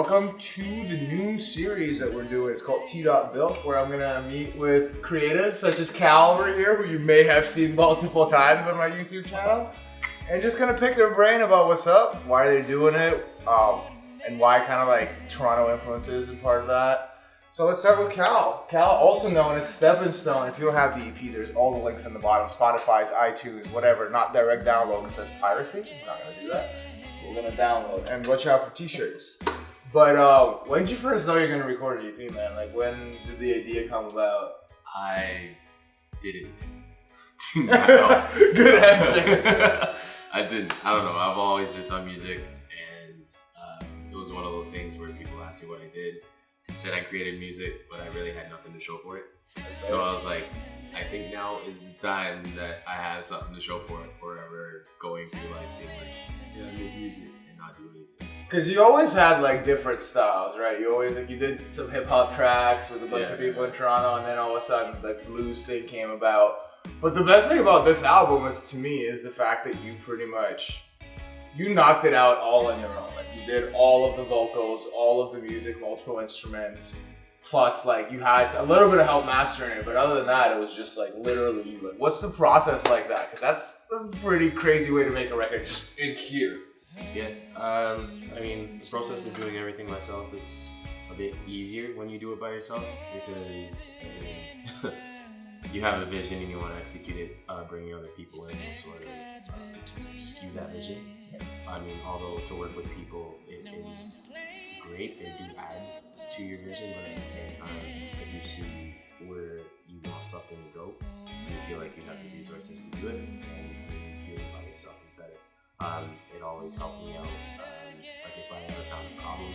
welcome to the new series that we're doing. It's called T.Built, where I'm gonna meet with creatives such as Cal over here, who you may have seen multiple times on my YouTube channel, and just gonna pick their brain about what's up, why are they doing it, and why kind of like Toronto influences and part of that. So let's start with Cal. Cal, also known as Steppin Stone. If you don't have the EP, there's all the links in the bottom. Spotify's, iTunes, whatever. Not direct download because that's piracy. We're not gonna do that. We're gonna download and watch out for t-shirts. But when did you first know you're gonna record an EP, man? Like, when did the idea come about? I didn't. Good answer. I didn't. I don't know. I've always just done music, and it was one of those things where people asked me what I did. I said I created music, but I really had nothing to show for it. So I was like, I think now is the time that I have something to show for it, forever going through life being like, yeah, I make music and not do anything. Because you always had like different styles, right? You always you did some hip hop tracks with a bunch of people in Toronto, and then all of a sudden the blues thing came about. But the best thing about this album is, to me, is the fact that you pretty much, you knocked it out all on your own. Like, you did all of the vocals, all of the music, multiple instruments, plus like you had a little bit of help mastering it, but other than that, it was just like literally you. Like, what's the process like that? Because that's a pretty crazy way to make a record just in here. Yeah, I mean, the process of doing everything myself, it's a bit easier when you do it by yourself, because you have a vision and you want to execute it, bringing other people in to sort of skew that vision. I mean, although to work with people, it is great, they do add to your vision, but at the same time, if you see where you want something to go, you feel like you have the resources to do it, and doing it by yourself is better. It always helped me out. Like, if I ever found a problem,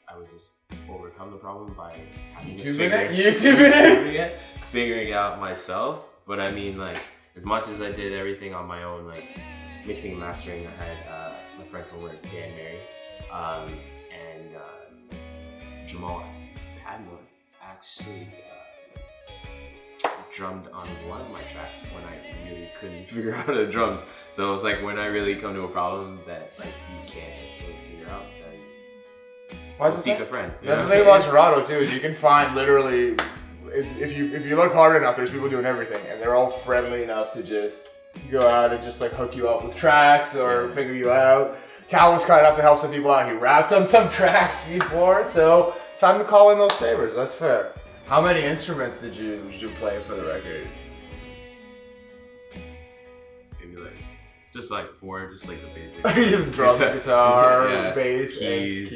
I would just overcome the problem by having figuring it out myself. But I mean, like, as much as I did everything on my own, like mixing and mastering, I had my friend from work, Dan Mary, and Jamal Padmore actually drummed on one of my tracks when I really couldn't figure out the drums. So it was like, when I really come to a problem that like you can't necessarily figure out, then seek a friend. That's the thing about Toronto too, is you can find literally, if you look hard enough, there's people doing everything, and they're all friendly enough to just go out and just like hook you up with tracks or figure you out. Cal was kind enough to help some people out. He rapped on some tracks before, so time to call in those favors. That's fair. How many instruments did you play for the record? Maybe just like 4, just like the basics. Just drums, guitar, bass, keys,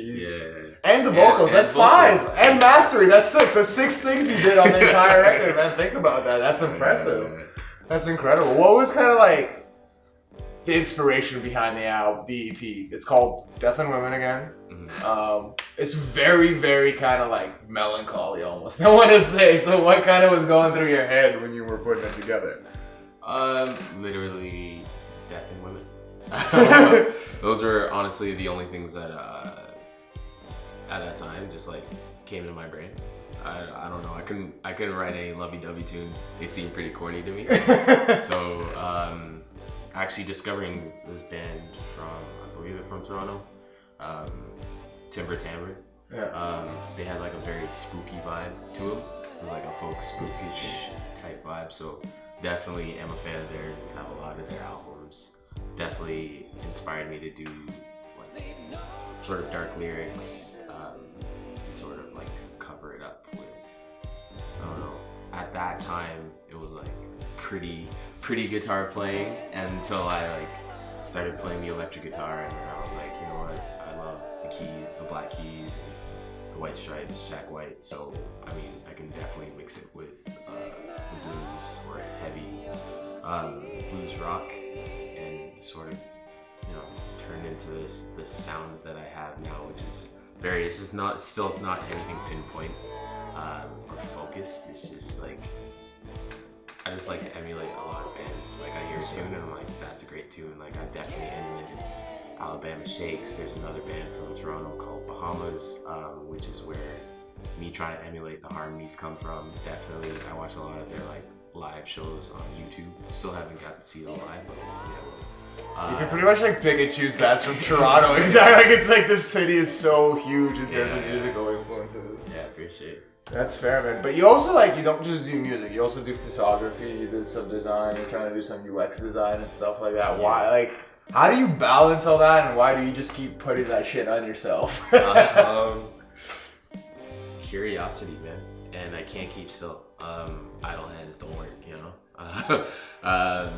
and the vocals. That's vocals. 5. And mastering. That's 6. That's 6 things you did on the entire record, man. Think about that. That's impressive. That's incredible. What was kind of like the inspiration behind the album, the EP? It's called Death and Women again. Mm-hmm. It's very, very kind of like melancholy almost, I want to say. So what kind of was going through your head when you were putting it together? Literally death and women. Those were honestly the only things that at that time just like came to my brain. I don't know. I couldn't write any lovey-dovey tunes. They seemed pretty corny to me. So actually discovering this band from, I believe it's from Toronto, Timber Timbre. They had like a very spooky vibe to them. It was like a folk spookish type vibe. So definitely am a fan of theirs. Have a lot of their albums. Definitely inspired me to do like sort of dark lyrics, sort of like cover it up with, I don't know. At that time, it was like pretty guitar playing until I like started playing the electric guitar, and then I was like, you know what? I love the black keys and the white stripes, Jack White. So I mean, I can definitely mix it with the blues or heavy blues rock, and sort of, you know, turn into this sound that I have now, which is still not anything pinpoint or focused. It's just like, I just like to emulate a lot of bands. Like, I hear a tune and I'm like, that's a great tune. Like, I definitely emulated Alabama Shakes. There's another band from Toronto called Bahamas, which is where me trying to emulate the harmonies come from. Definitely, I watch a lot of their like live shows on YouTube. Still haven't gotten to see them live, but you can pretty much like pick and choose bands from Toronto. Exactly. Like it's like this city is so huge in terms of musical influences. Yeah, for sure. That's fair, man. But you also like, you don't just do music. You also do photography. You did some design. You're trying to do some UX design and stuff like that. Yeah. Why? Like, how do you balance all that, and why do you just keep putting that shit on yourself? Curiosity, man, and I can't keep still. Idle hands don't work, you know. I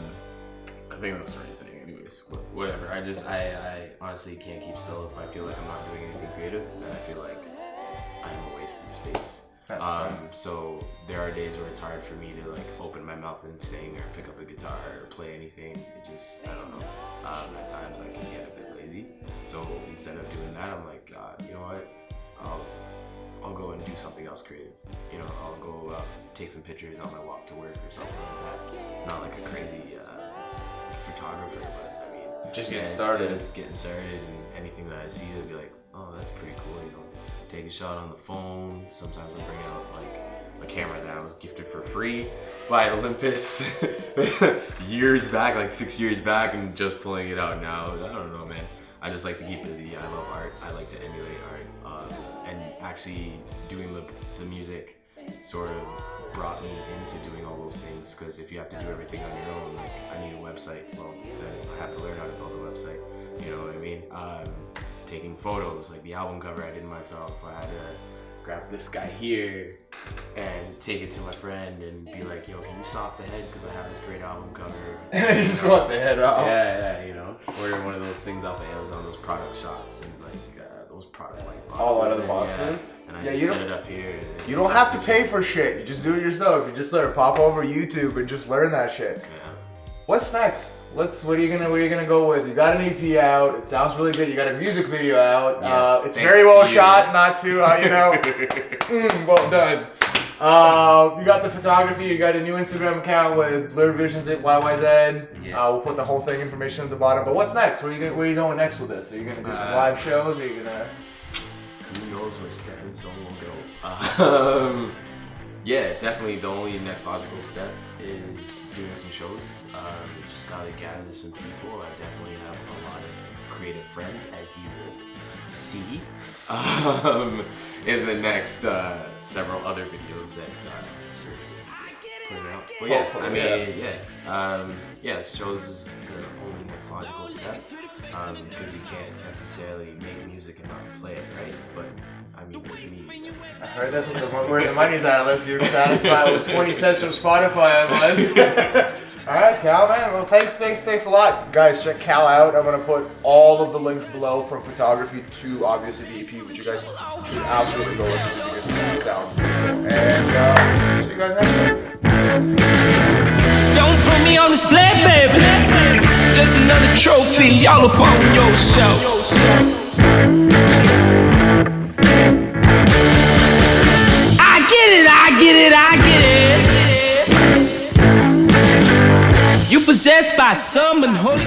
think that's the right saying. Anyways, whatever. I honestly can't keep still if I feel like I'm not doing anything creative. Then I feel like I'm a waste of space. So there are days where it's hard for me to like open my mouth and sing or pick up a guitar or play anything. It just, I don't know. At times I can get a bit lazy. So instead of doing that, I'm like, you know what? I'll go and do something else creative. You know, I'll go take some pictures on my walk to work or something like that. Not like a crazy photographer, but I mean, just getting started. Just getting started, and anything that I see, they'll be like, oh, that's pretty cool. You know, take a shot on the phone. Sometimes I bring out like a camera that I was gifted for free by Olympus years back, like 6 years back, and just pulling it out now. I don't know, man. I just like to keep busy. I love art. I like to emulate art. And actually doing the music sort of brought me into doing all those things, because if you have to do everything on your own, like I need a website, well then I have to learn how to build a website, you know what I mean? Taking photos, like the album cover I did myself. I had to grab this guy here and take it to my friend and be like, yo, can you stop the head because I have this great album cover. And I just want the head off. Yeah, you know, order one of those things off of Amazon, those product shots and like those product like boxes. All out of the boxes. And I just set it up here. You don't have to pay for shit. You just do it yourself. You just learn. Pop over YouTube and just learn that shit. Yeah. What's next? What are you gonna go with? You got an EP out. It sounds really good. You got a music video out. Yes, it's very well shot. Not too, well done. You got the photography. You got a new Instagram account with Blurred Visions at YYZ. Yeah. We'll put the whole thing information at the bottom. But what's next? Where are you going next with this? Are you gonna do some live shows? Are you gonna? Who knows where Steppin Stone will go? Yeah, definitely. The only next logical step is doing some shows. Just gotta gather some people. I definitely have a lot of creative friends, as you will see in the next several other videos that sort of putting out. But yeah, I mean, shows is the only next logical step, because you can't necessarily make music and not play it, right? But I mean, with me, I heard that's where the money's at, unless you're satisfied with 20 cents from Spotify a month. All right, Cal, man. Well, thanks a lot, guys. Check Cal out. I'm gonna put all of the links below, from photography to obviously the EP, which you guys should absolutely go listen to because it sounds beautiful. And see you guys next time. Don't put me on display, baby. Just another trophy, all up on yourself. I get it. You possessed by some unholy.